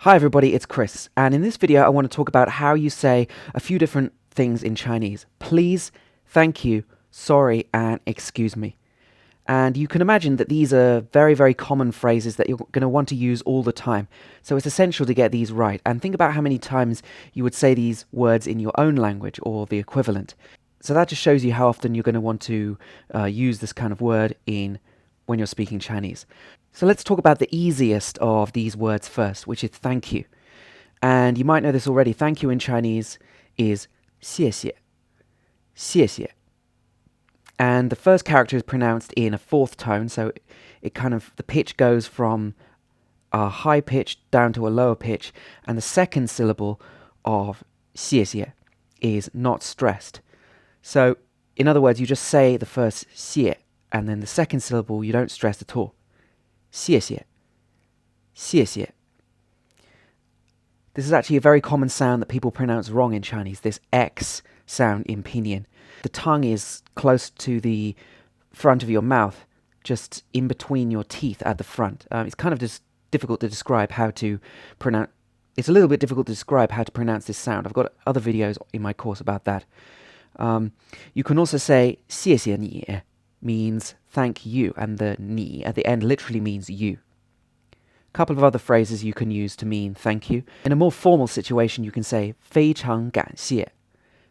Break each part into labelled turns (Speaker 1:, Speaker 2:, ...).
Speaker 1: Hi everybody, it's Chris, and in this video I want to talk about how you say a few different things in Chinese. Please, thank you, sorry, and excuse me. And you can imagine that these are very, very common phrases that you're going to want to use all the time. So it's essential to get these right. And think about how many times you would say these words in your own language or the equivalent. So that just shows you how often you're going to want to use this kind of word when you're speaking Chinese. So let's talk about the easiest of these words first, which is thank you. And you might know this already. Thank you in Chinese is 谢谢,谢谢. And the first character is pronounced in a fourth tone, so the pitch goes from a high pitch down to a lower pitch, and the second syllable of 谢谢 is not stressed. So, in other words, you just say the first 谢, and then the second syllable you don't stress at all. 谢谢,谢谢. This is actually a very common sound that people pronounce wrong in Chinese, this X sound in pinyin. The tongue is close to the front of your mouth, just in between your teeth at the front. It's kind of just difficult to describe how to pronounce. It's a little bit difficult to describe how to pronounce this sound. I've got other videos in my course about that. You can also say 谢谢你 means thank you, and the 你 at the end literally means you. A couple of other phrases you can use to mean thank you. In a more formal situation, you can say 非常感谢,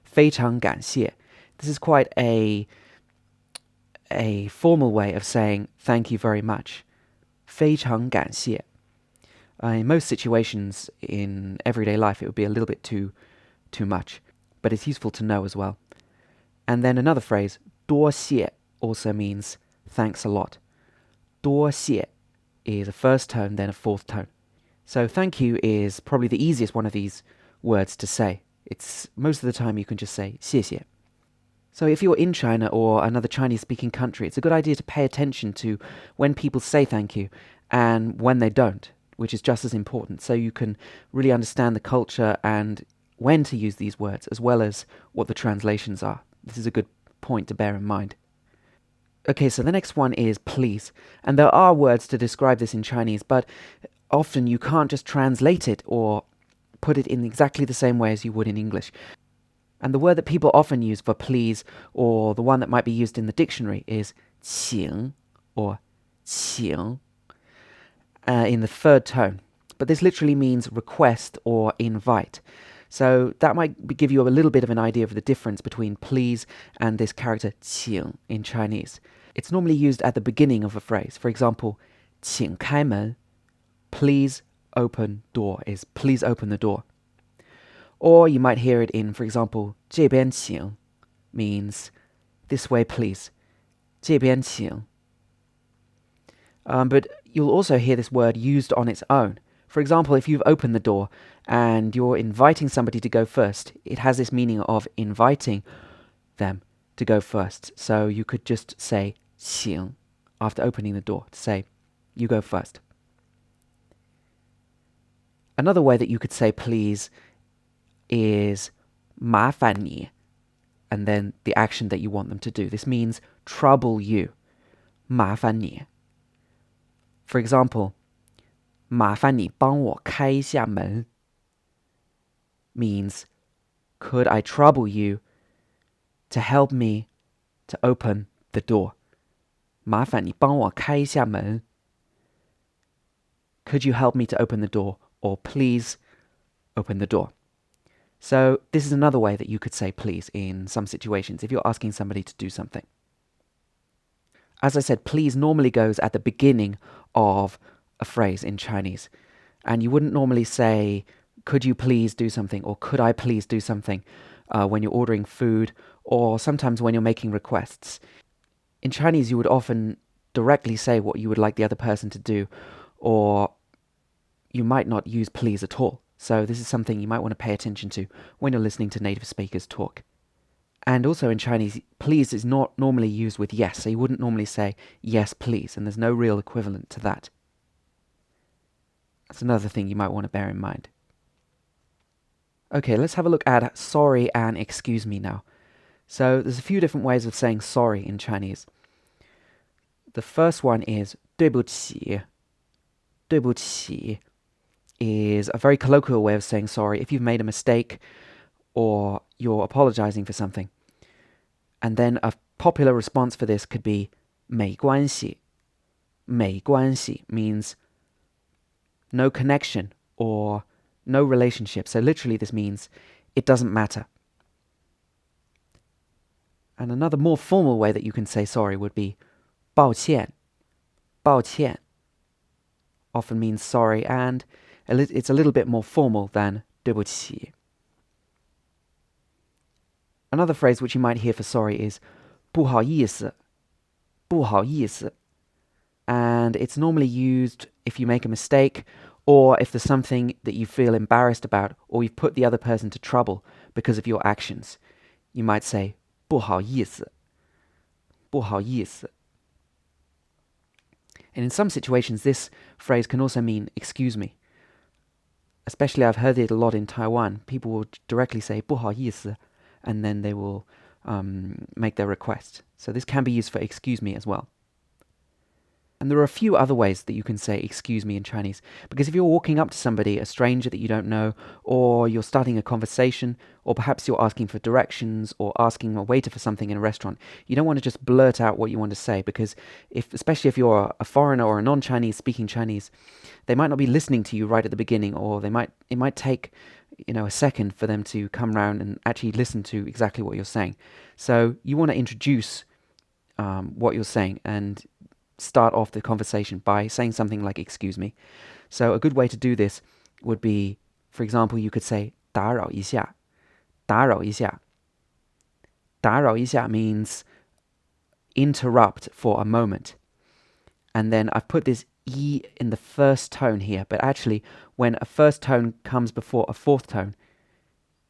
Speaker 1: 非常感谢. This is quite a formal way of saying thank you very much. 非常感谢. In most situations in everyday life, it would be a little bit too much, but it's useful to know as well. And then another phrase, 多谢, also means thanks a lot. 多谢 is a first tone, then a fourth tone. So thank you is probably the easiest one of these words to say. It's most of the time you can just say 谢谢. So if you're in China or another Chinese-speaking country, it's a good idea to pay attention to when people say thank you and when they don't, which is just as important, so you can really understand the culture and when to use these words, as well as what the translations are. This is a good point to bear in mind. Okay, so the next one is please. And there are words to describe this in Chinese, but often you can't just translate it or put it in exactly the same way as you would in English. And the word that people often use for please, or the one that might be used in the dictionary, is 请 or 请 in the third tone. But this literally means request or invite. So that might give you a little bit of an idea of the difference between please and this character 请 in Chinese. It's normally used at the beginning of a phrase. For example, 请开门, please open door, is please open the door. Or you might hear it in, for example, 这边请 means this way please. 这边请. But you'll also hear this word used on its own. For example, if you've opened the door and you're inviting somebody to go first, it has this meaning of inviting them to go first. So you could just say 请 after opening the door to say, you go first. Another way that you could say please is 麻烦你, and then the action that you want them to do. This means trouble you. 麻烦你. For example, 麻烦你帮我开一下门 means, could I trouble you to help me to open the door? 麻烦你帮我开一下门. Could you help me to open the door? Or please open the door. So this is another way that you could say please in some situations if you're asking somebody to do something. As I said, please normally goes at the beginning of a phrase in Chinese. And you wouldn't normally say, could you please do something, or could I please do something when you're ordering food, or sometimes when you're making requests. In Chinese, you would often directly say what you would like the other person to do, or you might not use please at all. So this is something you might want to pay attention to when you're listening to native speakers talk. And also in Chinese, please is not normally used with yes, so you wouldn't normally say yes please, and there's no real equivalent to that. That's another thing you might want to bear in mind. Okay, let's have a look at sorry and excuse me now. So there's a few different ways of saying sorry in Chinese. The first one is 对不起,对不起. is a very colloquial way of saying sorry if you've made a mistake or you're apologizing for something. And then a popular response for this could be 没关系. 没关系 means no connection or no relationship. So literally this means it doesn't matter. And another more formal way that you can say sorry would be 抱歉. 抱歉 often means sorry, and it's a little bit more formal than 对不起. Another phrase which you might hear for sorry is 不好意思. 不好意思. And it's normally used if you make a mistake or if there's something that you feel embarrassed about or you've put the other person to trouble because of your actions. You might say 不好意思. 不好意思. And in some situations, this phrase can also mean excuse me. Especially I've heard it a lot in Taiwan. People will directly say 不好意思, and then they will make their request. So this can be used for excuse me as well. And there are a few other ways that you can say excuse me in Chinese. Because if you're walking up to somebody, a stranger that you don't know, or you're starting a conversation, or perhaps you're asking for directions or asking a waiter for something in a restaurant, you don't want to just blurt out what you want to say, because especially if you're a foreigner or a non-Chinese speaking Chinese, they might not be listening to you right at the beginning, or it might take a second for them to come round and actually listen to exactly what you're saying. So you want to introduce what you're saying and start off the conversation by saying something like excuse me. So a good way to do this would be, for example, you could say 打扰一下. 打扰一下. 打扰一下 means interrupt for a moment. And then I've put this E in the first tone here, but actually when a first tone comes before a fourth tone,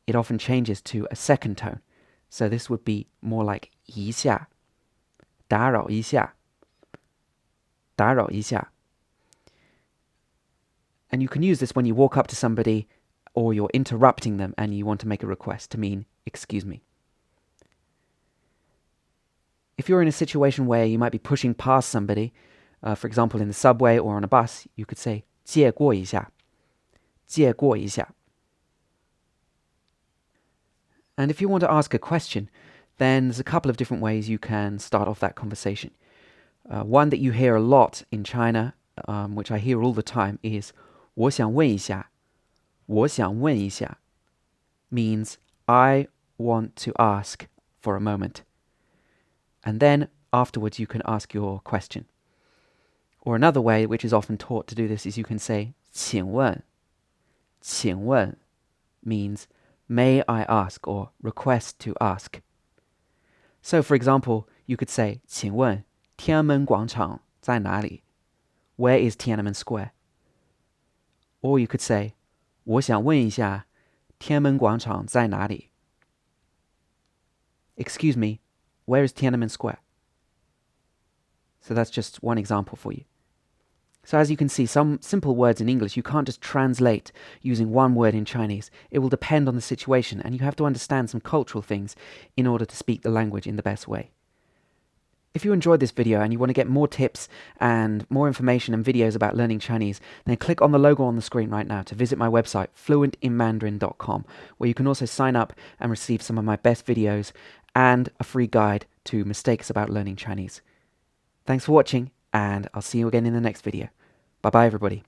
Speaker 1: it often changes to a second tone. So this would be more like 一下. 打扰一下. 打扰一下. And you can use this when you walk up to somebody or you're interrupting them and you want to make a request to mean excuse me. If you're in a situation where you might be pushing past somebody, for example in the subway or on a bus, you could say 借过一下. 借过一下. And if you want to ask a question, then there's a couple of different ways you can start off that conversation. One that you hear a lot in China, which I hear all the time, is 我想问一下. 我想问一下 means I want to ask for a moment. And then afterwards you can ask your question. Or another way, which is often taught to do this, is you can say 请问. 请问 means may I ask or request to ask. So for example, you could say 请问天安门广场在哪里? Where is Tiananmen Square? Or you could say 我想问一下天安门广场在哪里? Excuse me, where is Tiananmen Square? So that's just one example for you. So as you can see, some simple words in English you can't just translate using one word in Chinese. It will depend on the situation, and you have to understand some cultural things in order to speak the language in the best way. If you enjoyed this video and you want to get more tips and more information and videos about learning Chinese, then click on the logo on the screen right now to visit my website, fluentinmandarin.com, where you can also sign up and receive some of my best videos and a free guide to mistakes about learning Chinese. Thanks for watching, and I'll see you again in the next video. Bye-bye, everybody.